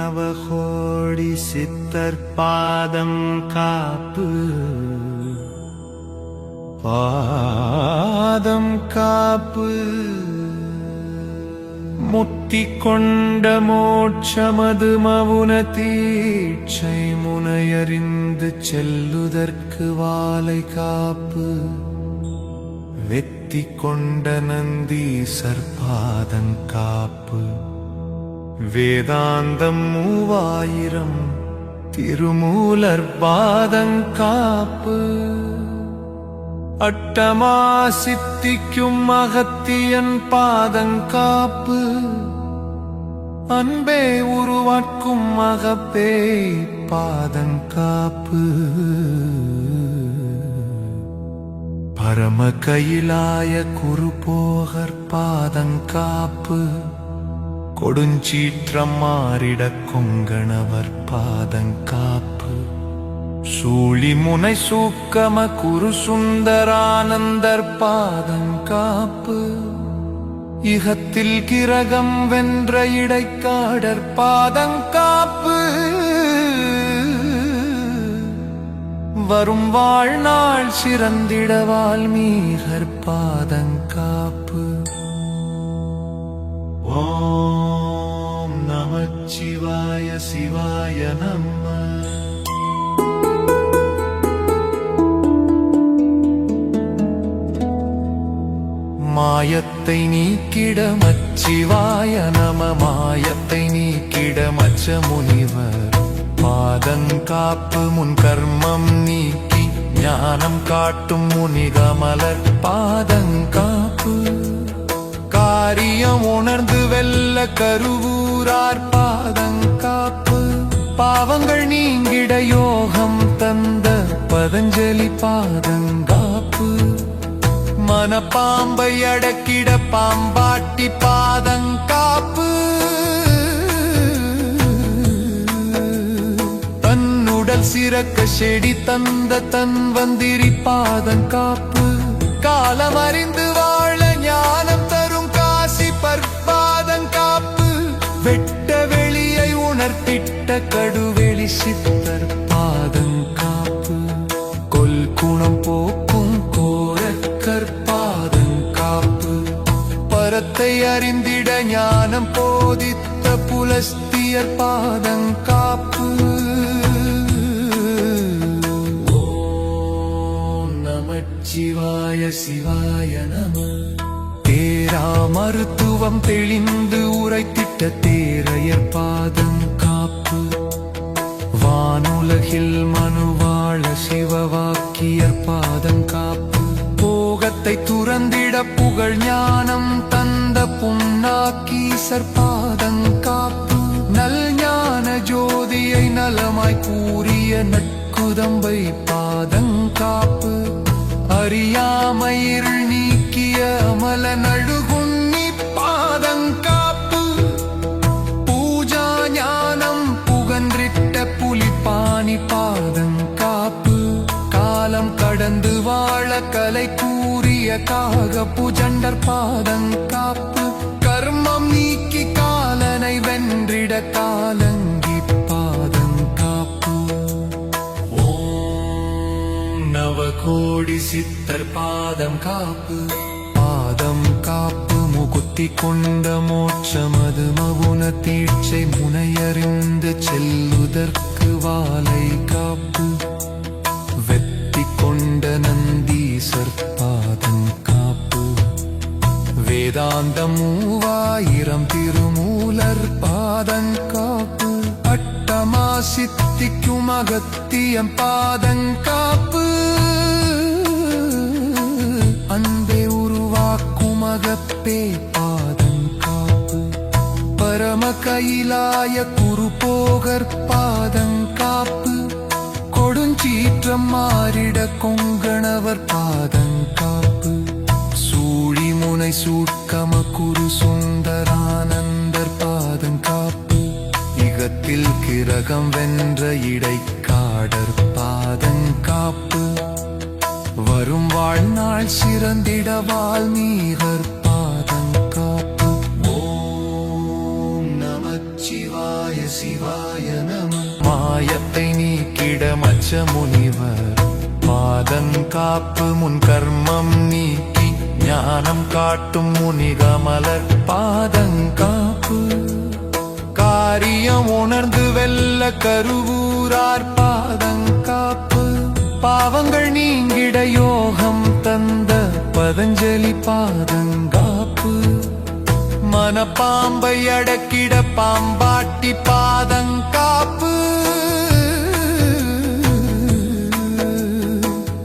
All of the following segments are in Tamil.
நவகோடி சித்தர் பாதம் காப்பு பாதம் காப்பு முத்தி கொண்ட மோட்சமது மவுன தீட்சை முனையறிந்து செல்லுதற்கு வாலை காப்பு வெத்தி கொண்ட நந்தீசர் பாதம் காப்பு வேதாந்தம் 3000 திருமூலர் பாதம் காப்பு அட்டமா சித்திக்கும் அகத்தியன் பாதங்காப்பு அன்பே உருவாக்கும் அகப்பே பாதங்காப்பு பரம கையிலாய குருபோகர் பாதங்காப்பு கொடுஞ்சீற்றம் மாறிட கொங்கணவர் பாதங்காப்பு சூழி முனை சூக்கம குரு சுந்தரானந்தர் பாதங்காப்பு இகத்தில் கிரகம் வென்ற இடைக்காடர் பாதங்காப்பு வரும் வாழ்நாள் சிறந்திட வால்மீகர் பாதங்காப்பு ஓம் நமச்சிவாய சிவாய நம மாயத்தை நீக்கிட மச்சிவாய நம மாயத்தை நீக்கிட மச்ச முனிவர் பாதங்காப்பு முன் கர்மம் நீக்கி ஞானம் காட்டும் முனிகமலர் பாதங்காப்பு காரியம் உணர்ந்து வெல்ல கருவூரார் பாதங்காப்பு பாவங்கள் நீங்கிட யோகம் தந்த பதஞ்சலி பாதங்காப்பு மனப்பாம்பை அடக்கிட பாம்பாட்டி பாதங்காப்பு தன்னுடல் சிறக்க செடி தந்த தன்வந்திரி பாதங்காப்பு காலம் அறிந்து வாழ ஞானம் தரும் காசி பற்பாதங்காப்பு வெட்ட வெளியை உணர்த்திட்ட கடுவெளி சித்தர் பாதங்காப்பு கொல் குணம் போக்கும் கோரக்கர் பாதங்காப்பு பரத்தை அறிந்திட ஞானம் போதித்த புலஸ்தியர் பாதங்காப்பு ஓம் நமச்சிவாய சிவாய நம தேரா மருத்துவம் தெளிந்து உரைத்திட்ட தேரையர் பாதங்காப்பு வானுலகில் மனுவாழ சிவவாக்கியர் பாதங்காப்பு போகத்தை துறந்திட புகழ் ஞானம் தந்த புன்னாக்கீசர் பாதங்காப்பு நல் ஞான ஜோதியை நலமாய் கூறிய நட்குதம்பை பாதங்காப்பு அறியாமையிருள் நீக்கிய அமல நழுகுண்ணி பாதங்காப்பு பூஜா ஞானம் புகன்றிட்ட புலிப்பாணி பாதங்காப்பு காலம் கடந்து வாழ கலை கூறிய காக புஜண்டர் பாதங்காப்பு கர்மம் நீக்கி காலனை வென்றிட காலங்கி பாதங்காப்பு ஓம் நவகோடி சித்தர் பாதம் காப்பு பாதம் காப்பு முகுத்தி கொண்ட மோட்சமது மவுன தீட்சை முனையறிந்து செல்லுதற்கு வாலை காப்பு வெத்தி கொண்ட நந்தீசர் பாதங்காப்பு வேதாந்தம் 3000 திருமூலர் பாதங்காப்பு அட்டமா சித்திக்கும் அகத்தியம் பாதங்காப்பு அன்பே உருவாக்கும் அகப்பே பாதங்காப்பு பரம கையிலாய குருபோகர் பாதங்காப்பு கொடுஞ்சீற்றம் மாறிட கொங்கணவர் பாதங்காப்பு சூழி முனை சூட்கம குரு சுந்தரானந்தர் பாதங்காப்பு இகத்தில் கிரகம் வென்ற இடைக்காடர் பாதங்காப்பு வரும் வாழ்நாள் சிறந்திட வால்மீகர் பாதங்காப்பு ஓம் நமச்சிவாய சிவாய மாயத்தை நீக்கிட மச்ச முனிவர் பாதங்காப்பு முன் கர்மம் நீக்கி ஞானம் காட்டும் முனிகமலர் பாதங்காப்பு காரியம் உணர்ந்து வெல்ல கருவூரார் பாதங்காப்பு பாவங்கள் நீங்கிட யோகம் தந்த பதஞ்சலி பாதங்காப்பு மனப்பாம்பை அடக்கிட பாம்பாட்டி பாதங்காப்பு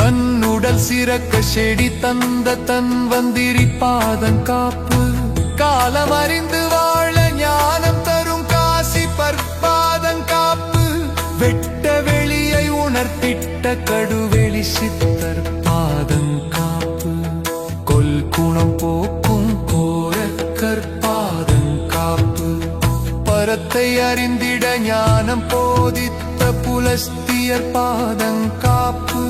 தன்னுடல் சிறக்க செடி தந்த தன்வந்திரி பாதங்காப்பு காலம் அறிந்து வாழ ஞானம் தரும் காசி பற்பாதங்காப்பு வெட்ட வெளியை உணர்த்திட்ட கடுவெளி சித்தர் பாதங்காப்பு கொல்குணம் போக்கும் கோரக்கர் பாதங்காப்பு பரத்தை அறிந்திட ஞானம் போதித்த புலஸ்தியர் பாதங்காப்பு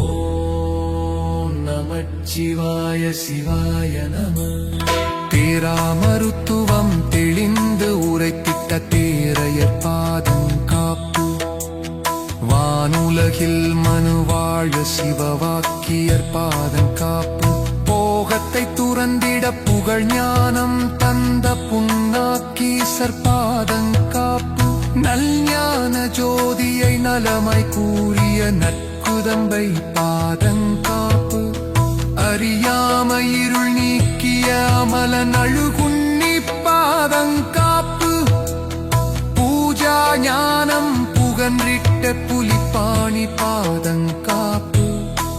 ஓம் நமச்சிவாய சிவாய நம தேராமருத்துவம் தெளிந்து உரைத்திட்ட தேரையர் பாதங்காப்பு வானுலகில் மனுவாழ சிவவாக்கியர் பாதங்காப்பு போகத்தை துறந்திட புகழ் ஞானம் தந்த புண்ணாக்கீசர் பாதங்காப்பு நல் ஞான ஜோதியை நலமாய் கூறிய நற்குதம்பை பாதங்காப்பு அறியாம இருள் நீக்கிய அமலன் அழுகுண்ணி பாதங்காப்பு பூஜா ஞானம் புகன்றிட்ட புலிப்பாணி பாதங்காப்பு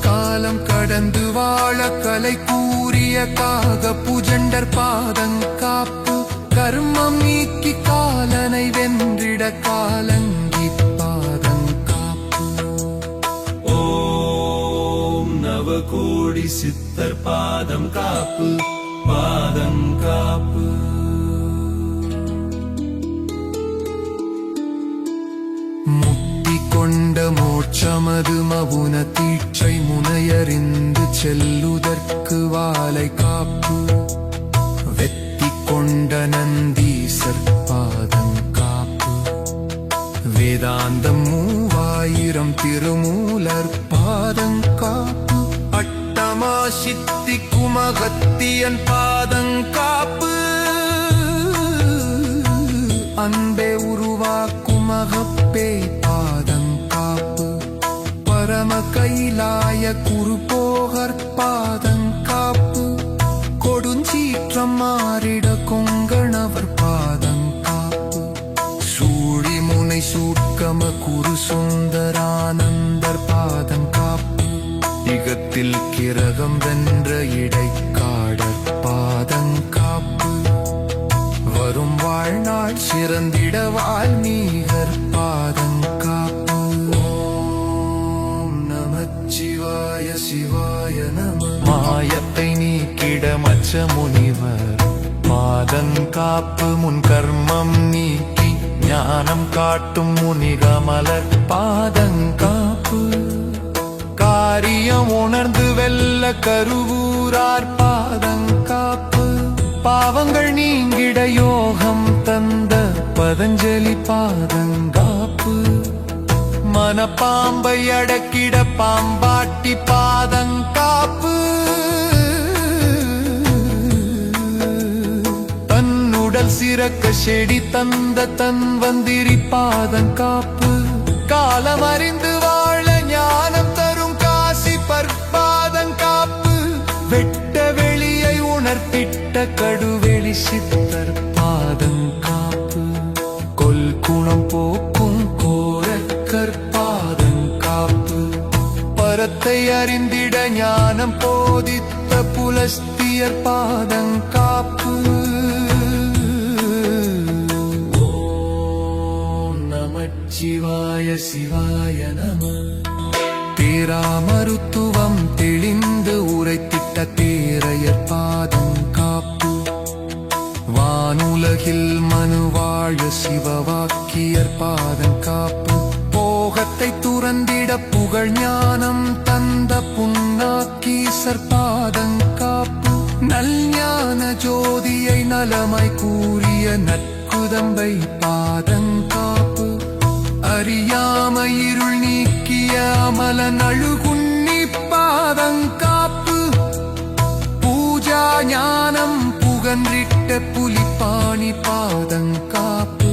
காலம் கடந்து வாழ கலை கூறிய காக புஜண்டர் பாதங்காப்பு கர்மம் நீக்கி காலனை வென்றிட காலங்கி பாதங்காப்பு ஓம் நவகோடி சித்தர் பாதம் காப்பு பாதங்காப்பு கொண்ட மோட்சமது மவுன தீட்சை முனையறிந்து செல்லுதற்கு வாலை காப்பு வெத்தி கொண்ட நந்தீசர் பாதங்காப்பு வேதாந்தம் 3000 திருமூலர் பாதங்காப்பு அட்டமா சித்தி குமகத்தியன் பாதங்காப்பு அன்பே உருவாக்கும் அகப்பே பாதங்காப்பு பரம கைலாய குருபோகர் பாதங்காப்பு கொடுஞ்சீற்றம் மாறிட கொங்கணவர் பாதங்காப்பு சூழிமுனை சூட்கம குரு சுந்தரானந்தர் பாதங்காப்பு யுகத்தில் கிரகம் வென்ற இடைக்காடர் பாதங்காப்பு வரும் வாழ்நாள் சிறந்திட வால்மீகர் பாதங்காப்பு ஓம் நமச்சிவாய சிவாய நம மாயத்தை நீக்கிட மச்ச முனிவர் பாதங்காப்பு முன் கர்மம் நீக்கி ஞானம் காட்டும் முனிகமலர் பாதங்காப்பு காரியம் உணர்ந்து வெல்ல கருவூரார் பாதங்காப்பு பாவங்கள் நீங்கிட யோகம் தந்த பதஞ்சலி பாதங்காப்பு மனப்பாம்பை அடக்கிட பாம்பாட்டி பாதங்காப்பு தன்னுடல் சிறக்க செடி தந்த தன்வந்திரி பாதங்காப்பு காலம் அறிந்து வாழ ஞானம் தரும் காசி பற்பாதங்காப்பு வெட்ட வெளியை உணர்த்திட்ட கடுவெளி சித்தர் பாதங்காப்பு கொல்குணம் போக்கும் கோரக்கர் பாதங்காப்பு பரத்தை அறிந்திட ஞானம் போதித்த புலஸ்தியர் பாதங்காப்பு ஓம் நமச்சிவாய சிவாய நம தேராமருத்துவம் தெளிந்து உரைத்திட்ட தேரையர் பாதங்காப்பு வானுலகில் மனுவாழ சிவவாக்கியர் பாதங்காப்பு போகத்தை துறந்திட புகழ் ஞானம் தந்த புண்ணாக்கீசர் பாதங்காப்பு நல் ஞான ஜோதியை நலமாய் கூறிய நற்குதம்பை அறியாம இருள் நீக்கிய அமலன் அழுகுண்ணி பாதங்காப்பு பூஜா ஞானம் புகன்றிட்ட புலிப்பாணி பாதங்காப்பு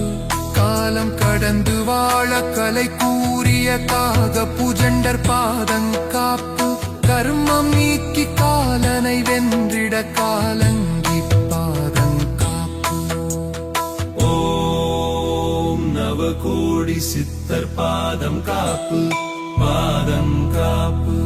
காலம் கடந்து வாழ கலை கூறிய காக புஜண்டர் பாதங்காப்பு கர்மம் நீக்கி காலனை வென்றிட காலங்கி பாதங்காப்பு ஓம் நவகோடி சித்தர் பாதம் காப்பு பாதம் காப்பு